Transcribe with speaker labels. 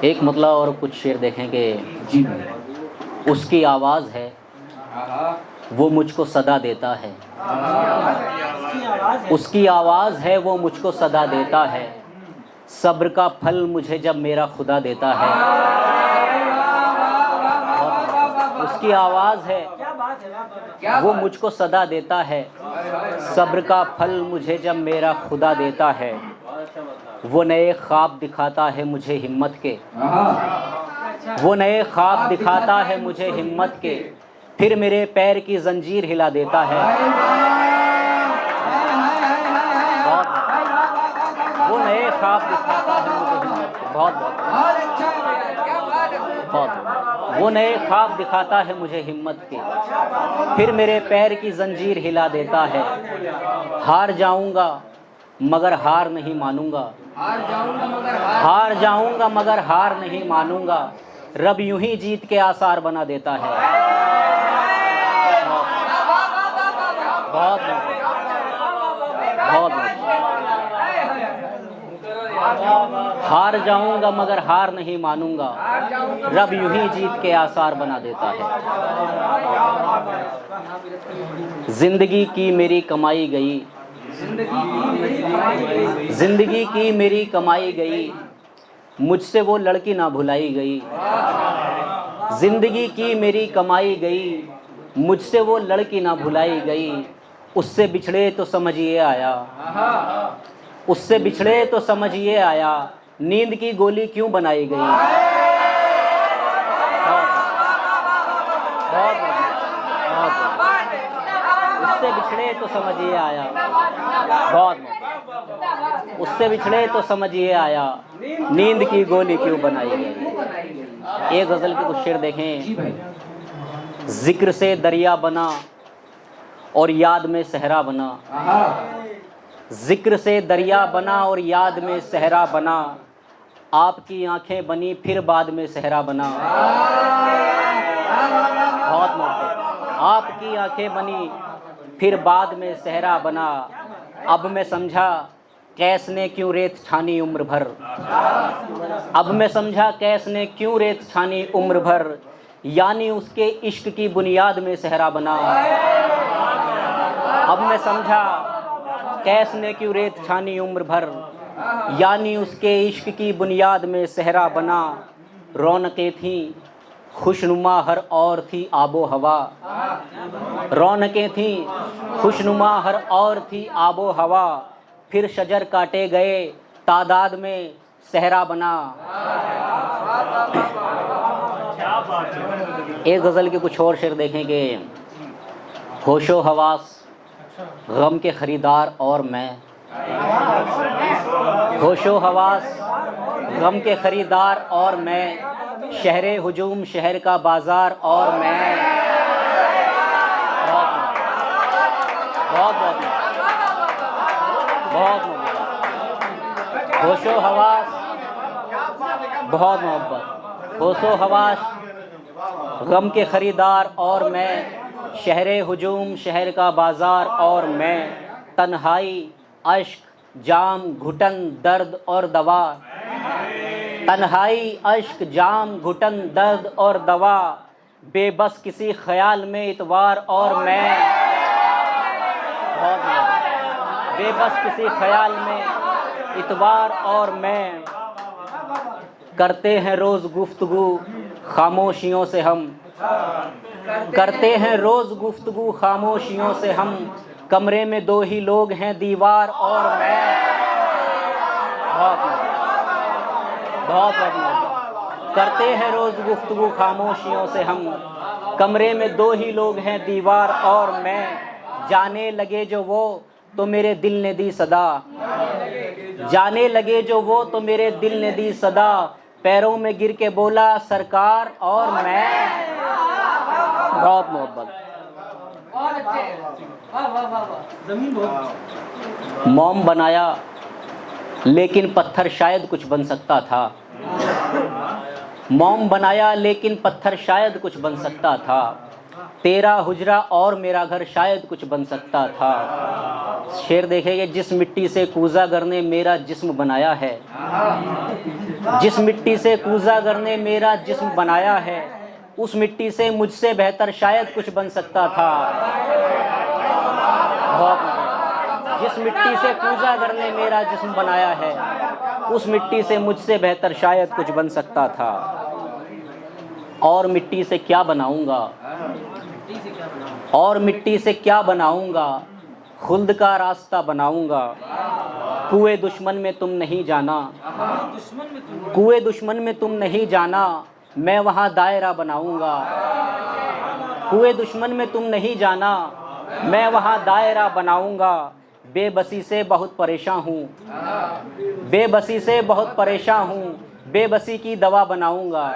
Speaker 1: एक मतला और कुछ शेर देखें कि
Speaker 2: जी भाई।
Speaker 1: उसकी आवाज़ है वो मुझको सदा देता है, उसकी आवाज़ है वो मुझको सदा देता है, सब्र का फल मुझे जब मेरा खुदा देता है। उसकी आवाज़ है वो मुझको सदा देता है, सब्र का फल मुझे जब मेरा खुदा देता है। वो नए ख्वाब दिखाता है मुझे हिम्मत के, वो नए ख्वाब दिखाता है मुझे हिम्मत के, फिर मेरे पैर की जंजीर हिला देता है। वो नए ख्वाब दिखाता है मुझे हिम्मत के, बहुत वो नए ख्वाब दिखाता है मुझे हिम्मत के, फिर मेरे पैर की जंजीर हिला देता है। हार जाऊंगा मगर हार नहीं मानूंगा, हार जाऊंगा मगर हार नहीं मानूंगा, रब यूं ही जीत के आसार बना देता है। बहुत हार जाऊंगा मगर हार नहीं मानूंगा, रब यूं ही जीत के आसार बना देता है। जिंदगी की मेरी कमाई गई, जिंदगी की मेरी कमाई गई, मुझसे वो लड़की ना भुलाई गई। जिंदगी की मेरी कमाई गई, मुझसे वो लड़की ना भुलाई गई, उससे बिछड़े तो समझिए आया, उससे बिछड़े तो समझिए आया, नींद की गोली क्यों बनाई गई। उससे बिछड़े तो समझिए आया, बहुत उससे बिछड़े तो समझिए आया, नींद की गोली क्यों बनाई गई। एक गज़ल के कुछ शेर देखें। जिक्र से दरिया बना और याद में सहरा बना, जिक्र से दरिया बना और याद में सहरा बना, आपकी आंखें बनी फिर बाद में सहरा बना। बहुत मोहब्बत। आपकी आंखें बनी फिर बाद में सहरा बना, अब मैं समझा कैस ने क्यों रेत छानी उम्र भर, अब मैं समझा कैस ने क्यों रेत छानी उम्र भर, यानी उसके इश्क की बुनियाद में सहरा बना। अब मैं समझा कैस ने क्यों रेत छानी उम्र भर, यानी उसके इश्क की बुनियाद में सहरा बना। रौनकें थीं खुशनुमा हर और थी आबो हवा, रौनकें थीं खुशनुमा हर और थी आबो हवा, फिर शजर काटे गए तादाद में सहरा बना। एक गज़ल के कुछ और शेर देखेंगे। होशो हवास गम के ख़रीदार और मैं, होशो हवास गम के ख़रीदार और मैं, शहरे हुजूम शहर का बाज़ार और मैं। बहुत होशो हवास, बहुत मोहब्बत। होशो हवास गम के ख़रीदार और मैं, शहरे हुजूम शहर का बाज़ार और मैं, तन्हाई अश्क जाम घुटन दर्द और दवा, तन्हाई अश्क जाम घुटन दर्द और दवा, बेबस किसी ख्याल में इतवार और मैं। बेबस किसी ख्याल में इतवार और मैं, करते हैं रोज़ गुफ्तगू खामोशियों से हम, करते हैं रोज़ गुफ्तगू खामोशियों से हम, कमरे में दो ही लोग हैं दीवार और मैं। बहुत करते हैं रोज़ गुफ्तगू खामोशियों से हम, कमरे में दो ही लोग हैं दीवार और मैं, जाने लगे जो वो तो मेरे दिल ने दी सदा, जाने लगे जो वो तो मेरे दिल ने दी सदा, पैरों में गिर के बोला सरकार और मैं। बहुत मोहब्बत। मोम बनाया लेकिन पत्थर शायद कुछ बन सकता था, मोम बनाया लेकिन पत्थर शायद कुछ बन सकता था, तेरा हुजरा और मेरा घर शायद कुछ बन सकता था। शेर देखेंगे, जिस मिट्टी से कूज़ागर ने मेरा जिस्म बनाया है, जिस मिट्टी से कूज़ागर ने मेरा जिस्म बनाया है, उस मिट्टी से मुझसे बेहतर शायद कुछ बन सकता था। बहुत मज़े। जिस मिट्टी से कूज़ागर ने मेरा जिस्म बनाया है, उस मिट्टी से मुझसे बेहतर शायद कुछ बन सकता था। और मिट्टी से क्या बनाऊंगा, और मिट्टी से क्या बनाऊंगा, खुल्द का रास्ता बनाऊंगा। कुएं दुश्मन में तुम नहीं जाना, कुएं दुश्मन में तुम नहीं जाना, मैं वहाँ दायरा बनाऊंगा। कुएं दुश्मन में तुम नहीं जाना, मैं वहाँ दायरा बनाऊंगा। बेबसी से बहुत परेशान हूँ, बेबसी से बहुत परेशान हूँ, बेबसी की दवा बनाऊंगा।